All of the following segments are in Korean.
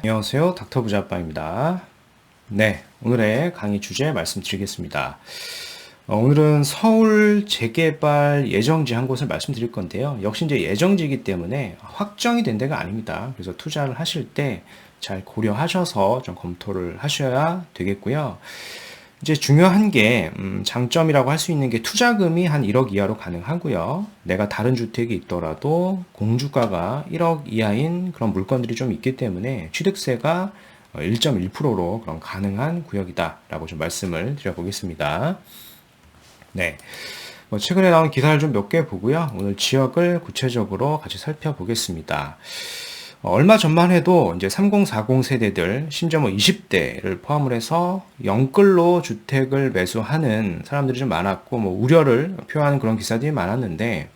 안녕하세요. 닥터 부자빠입니다. 네, 오늘의 강의 주제 말씀드리겠습니다. 오늘은 서울 재개발 예정지 한 곳을 말씀드릴 건데요. 역시 이제 예정지이기 때문에 확정이 된 데가 아닙니다. 그래서 투자를 하실 때 잘 고려하셔서 좀 검토를 하셔야 되겠고요. 이제 중요한 게 장점이라고 할 수 있는 게 투자금이 한 1억 이하로 가능하고요. 내가 다른 주택이 있더라도 공주가가 1억 이하인 그런 물건들이 좀 있기 때문에 취득세가 1.1%로 그런 가능한 구역이다라고 좀 말씀을 드려보겠습니다. 네. 최근에 나온 기사를 좀 몇 개 보고요. 오늘 지역을 구체적으로 같이 살펴보겠습니다. 얼마 전만 해도 이제 3040 세대들, 심지어 20대를 포함을 해서 영끌로 주택을 매수하는 사람들이 좀 많았고, 우려를 표하는 그런 기사들이 많았는데,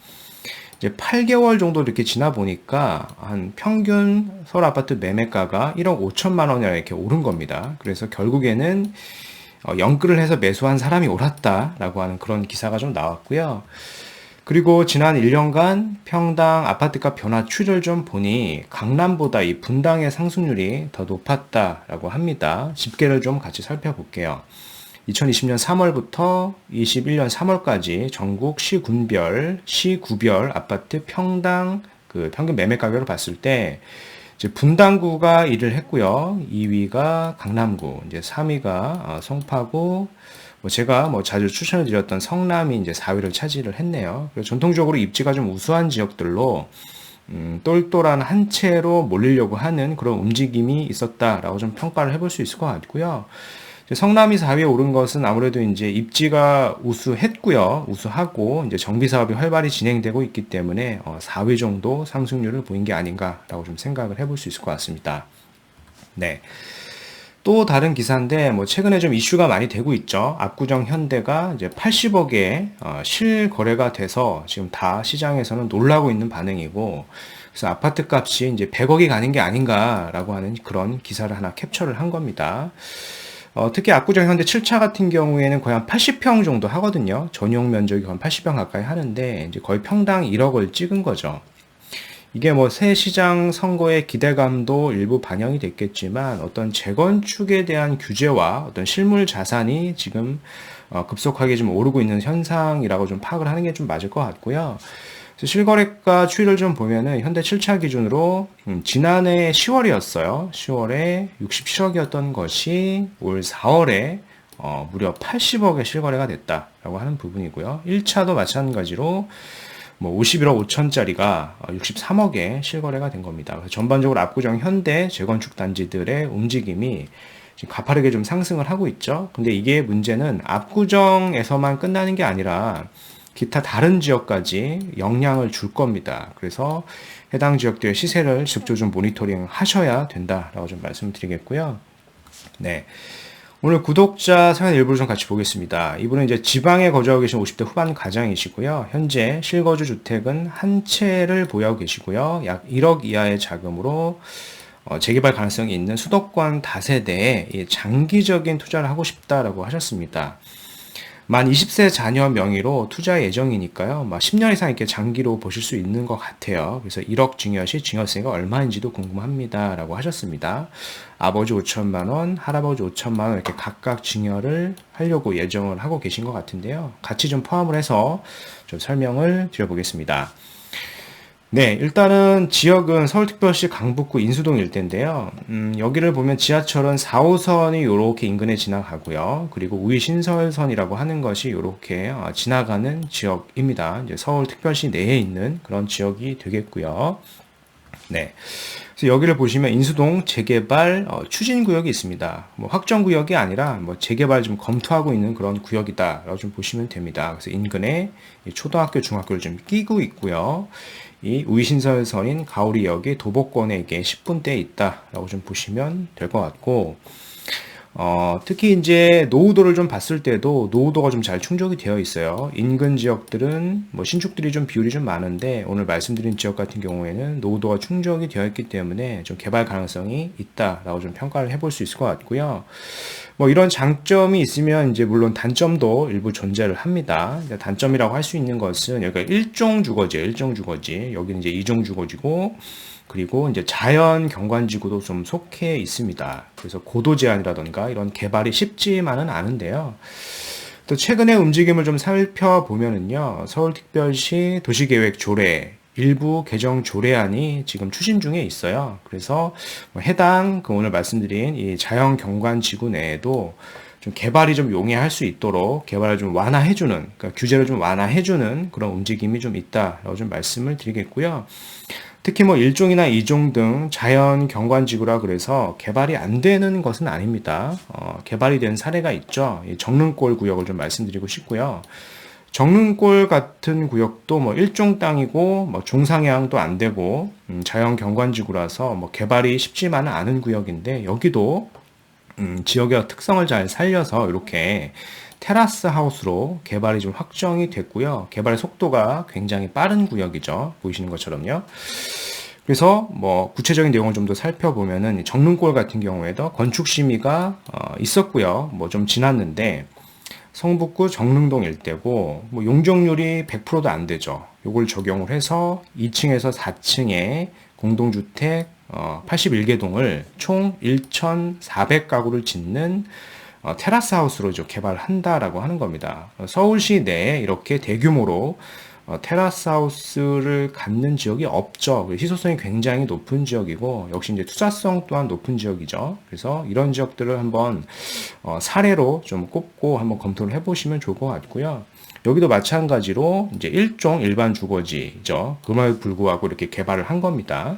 이제 8개월 정도 이렇게 지나 보니까 한 평균 서울 아파트 매매가가 1억 5천만 원이나 이렇게 오른 겁니다. 그래서 결국에는 영끌을 해서 매수한 사람이 옳았다라고 하는 그런 기사가 좀 나왔고요. 그리고 지난 1년간 평당 아파트값 변화 추이를 좀 보니 강남보다 이 분당의 상승률이 더 높았다라고 합니다. 집계를 좀 같이 살펴볼게요. 2020년 3월부터 21년 3월까지 전국 시구별 아파트 평당 그 평균 매매 가격을 봤을 때 이제 분당구가 1위를 했고요. 2위가 강남구, 이제 3위가 송파구, 제가 자주 추천을 드렸던 성남이 이제 4위를 차지를 했네요. 그래서 전통적으로 입지가 좀 우수한 지역들로 똘똘한 한 채로 몰리려고 하는 그런 움직임이 있었다라고 좀 평가를 해볼 수 있을 것 같고요. 성남이 4위에 오른 것은 아무래도 이제 입지가 우수했고요. 우수하고 이제 정비 사업이 활발히 진행되고 있기 때문에 4위 정도 상승률을 보인 게 아닌가라고 좀 생각을 해볼 수 있을 것 같습니다. 네. 또 다른 기사인데 최근에 좀 이슈가 많이 되고 있죠. 압구정 현대가 이제 80억에 실거래가 돼서 지금 다 시장에서는 놀라고 있는 반응이고, 그래서 아파트 값이 이제 100억이 가는 게 아닌가라고 하는 그런 기사를 하나 캡처를 한 겁니다. 특히 압구정 현대 7차 같은 경우에는 거의 한 80평 정도 하거든요. 전용 면적이 거의 80평 가까이 하는데 이제 거의 평당 1억을 찍은 거죠. 이게 새 시장 선거의 기대감도 일부 반영이 됐겠지만 어떤 재건축에 대한 규제와 어떤 실물 자산이 지금 급속하게 좀 오르고 있는 현상이라고 좀 파악을 하는 게 좀 맞을 것 같고요. 그래서 실거래가 추이를 좀 보면은 현대 7차 기준으로 지난해 10월이었어요. 10월에 67억이었던 것이 올 4월에 무려 80억의 실거래가 됐다라고 하는 부분이고요. 1차도 마찬가지로 51억 5천짜리가 63억에 실거래가 된 겁니다. 그래서 전반적으로 압구정 현대 재건축 단지들의 움직임이 지금 가파르게 좀 상승을 하고 있죠. 근데 이게 문제는 압구정에서만 끝나는 게 아니라 기타 다른 지역까지 영향을 줄 겁니다. 그래서 해당 지역들의 시세를 직접 좀 모니터링 하셔야 된다라고 좀 말씀드리겠고요. 네. 오늘 구독자 사연 일부를 좀 같이 보겠습니다. 이분은 이제 지방에 거주하고 계신 50대 후반 가장이시고요. 현재 실거주 주택은 한 채를 보유하고 계시고요. 약 1억 이하의 자금으로 재개발 가능성이 있는 수도권 다세대에 장기적인 투자를 하고 싶다라고 하셨습니다. 만 20세 자녀 명의로 투자 예정이니까요. 10년 이상 이렇게 장기로 보실 수 있는 것 같아요. 그래서 1억 증여시 증여세가 얼마인지도 궁금합니다. 라고 하셨습니다. 아버지 5천만 원, 할아버지 5천만 원 이렇게 각각 증여를 하려고 예정을 하고 계신 것 같은데요. 같이 좀 포함을 해서 좀 설명을 드려보겠습니다. 네, 일단은 지역은 서울특별시 강북구 인수동 일대인데요. 여기를 보면 지하철은 4호선이 요렇게 인근에 지나가고요. 그리고 우이신설선이라고 하는 것이 요렇게 지나가는 지역입니다. 이제 서울특별시 내에 있는 그런 지역이 되겠고요. 네. 그래서 여기를 보시면 인수동 재개발 추진 구역이 있습니다. 확정 구역이 아니라 재개발 좀 검토하고 있는 그런 구역이다라고 좀 보시면 됩니다. 그래서 인근에 초등학교, 중학교를 좀 끼고 있고요. 이 우이신설선인 가오리역이 도보권에게 10분대에 있다라고 좀 보시면 될 것 같고, 특히 이제 노후도를 좀 봤을 때도 노후도가 좀 잘 충족이 되어 있어요. 인근 지역들은 신축들이 좀 비율이 좀 많은데 오늘 말씀드린 지역 같은 경우에는 노후도가 충족이 되어 있기 때문에 좀 개발 가능성이 있다라고 좀 평가를 해볼 수 있을 것 같고요. 이런 장점이 있으면 이제 물론 단점도 일부 존재를 합니다. 단점이라고 할 수 있는 것은 여기가 일종 주거지. 여기는 이제 이종 주거지고 그리고 이제 자연 경관지구도 좀 속해 있습니다. 그래서 고도 제한이라던가 이런 개발이 쉽지만은 않은데요. 또 최근의 움직임을 좀 살펴보면은요, 서울특별시 도시계획 조례 일부 개정 조례안이 지금 추진 중에 있어요. 그래서 뭐 해당 오늘 말씀드린 이 자연 경관 지구 내에도 좀 개발이 좀 용이할 수 있도록 개발을 좀 완화해주는, 그러니까 규제를 좀 완화해주는 그런 움직임이 좀 있다라고 좀 말씀을 드리겠고요. 특히 뭐 1종이나 2종 등 자연 경관지구라 그래서 개발이 안 되는 것은 아닙니다. 개발이 된 사례가 있죠. 이 정릉골 구역을 좀 말씀드리고 싶고요. 정릉골 같은 구역도 뭐 1종 땅이고 뭐 중상향도 안 되고 자연 경관지구라서 뭐 개발이 쉽지만은 않은 구역인데 여기도 지역의 특성을 잘 살려서 이렇게 테라스 하우스로 개발이 좀 확정이 됐고요. 개발의 속도가 굉장히 빠른 구역이죠. 보이시는 것처럼요. 그래서 뭐 구체적인 내용을 좀 더 살펴보면은 정릉골 같은 경우에도 건축 심의가 있었고요. 뭐 좀 지났는데 성북구 정릉동 일대고 뭐 용적률이 100%도 안 되죠. 요걸 적용을 해서 2층에서 4층에 공동주택 81개 동을 총 1,400가구를 짓는 테라스 하우스로 개발한다라고 하는 겁니다. 서울시 내에 이렇게 대규모로 테라스 하우스를 갖는 지역이 없죠. 희소성이 굉장히 높은 지역이고 역시 이제 투자성 또한 높은 지역이죠. 그래서 이런 지역들을 한번 사례로 좀 꼽고 한번 검토를 해보시면 좋을 것 같고요. 여기도 마찬가지로 이제 일종 일반 주거지죠. 그럼에도 불구하고 이렇게 개발을 한 겁니다.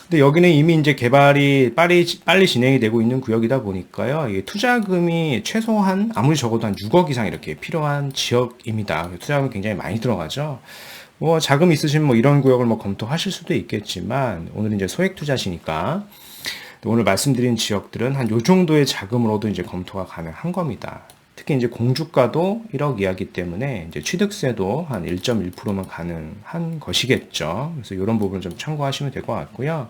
근데 여기는 이미 이제 개발이 빨리 진행이 되고 있는 구역이다 보니까요. 이게 투자금이 최소한 아무리 적어도 한 6억 이상 이렇게 필요한 지역입니다. 투자금이 굉장히 많이 들어가죠. 뭐 자금 있으시면 뭐 이런 구역을 뭐 검토하실 수도 있겠지만 오늘은 이제 소액 투자시니까 오늘 말씀드린 지역들은 한 요 정도의 자금으로도 이제 검토가 가능한 겁니다. 특히 이제 공주가도 1억 이하기 때문에 이제 취득세도 한 1.1%만 가능한 것이겠죠. 그래서 이런 부분을 좀 참고하시면 될 것 같고요.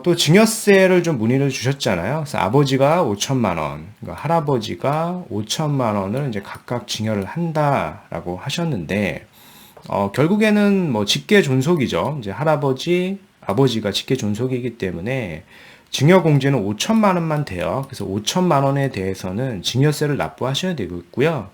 또 증여세를 좀 문의를 주셨잖아요. 그래서 아버지가 5천만 원, 그러니까 할아버지가 5천만 원을 이제 각각 증여를 한다라고 하셨는데, 결국에는 뭐 직계 존속이죠. 이제 아버지가 직계 존속이기 때문에 증여 공제는 5천만 원만 돼요. 그래서 5천만 원에 대해서는 증여세를 납부하셔야 되겠고요.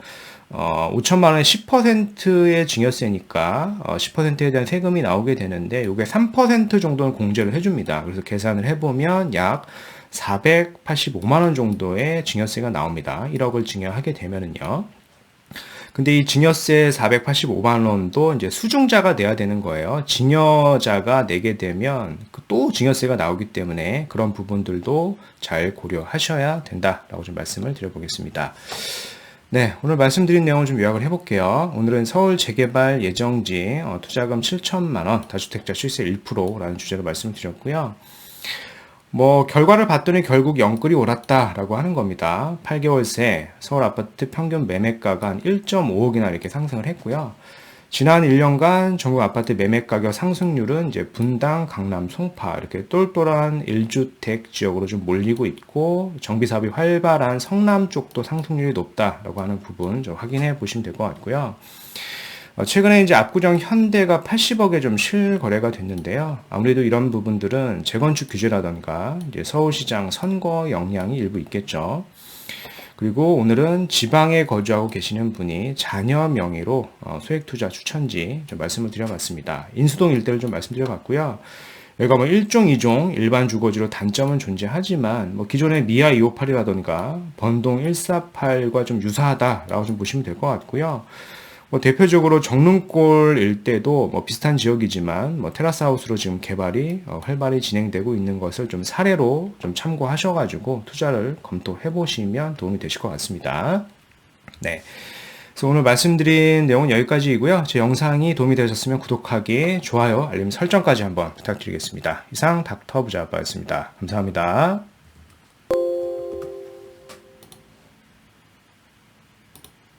5천만 원에 10%의 증여세니까 10%에 대한 세금이 나오게 되는데 이게 3% 정도는 공제를 해줍니다. 그래서 계산을 해보면 약 485만 원 정도의 증여세가 나옵니다. 1억을 증여하게 되면은요. 근데 이 증여세 485만 원도 이제 수중자가 내야 되는 거예요. 증여자가 내게 되면 또 증여세가 나오기 때문에 그런 부분들도 잘 고려하셔야 된다라고 좀 말씀을 드려보겠습니다. 네, 오늘 말씀드린 내용을 좀 요약을 해볼게요. 오늘은 서울 재개발 예정지 투자금 7천만 원, 다주택자 실세 1%라는 주제로 말씀을 드렸고요. 뭐 결과를 봤더니 결국 영끌이 옳았다라고 하는 겁니다. 8개월 새 서울 아파트 평균 매매가가 한 1.5억이나 이렇게 상승을 했고요. 지난 1년간 전국 아파트 매매 가격 상승률은 이제 분당, 강남, 송파 이렇게 똘똘한 1주택 지역으로 좀 몰리고 있고 정비 사업이 활발한 성남 쪽도 상승률이 높다라고 하는 부분 좀 확인해 보시면 될 것 같고요. 최근에 이제 압구정 현대가 80억에 좀 실거래가 됐는데요. 아무래도 이런 부분들은 재건축 규제라던가 이제 서울시장 선거 영향이 일부 있겠죠. 그리고 오늘은 지방에 거주하고 계시는 분이 자녀 명의로 소액투자 추천지 좀 말씀을 드려봤습니다. 인수동 일대를 좀 말씀드려봤고요. 여기가 뭐 1종, 2종 일반 주거지로 단점은 존재하지만 뭐 기존의 미아 258이라던가 번동 148과 좀 유사하다라고 좀 보시면 될 것 같고요. 뭐 대표적으로 정릉골 일대도 뭐 비슷한 지역이지만 뭐 테라스 하우스로 지금 개발이 활발히 진행되고 있는 것을 좀 사례로 좀 참고하셔가지고 투자를 검토해 보시면 도움이 되실 것 같습니다. 네. 그래서 오늘 말씀드린 내용은 여기까지이고요. 제 영상이 도움이 되셨으면 구독하기, 좋아요, 알림 설정까지 한번 부탁드리겠습니다. 이상 닥터 부자아빠였습니다. 감사합니다.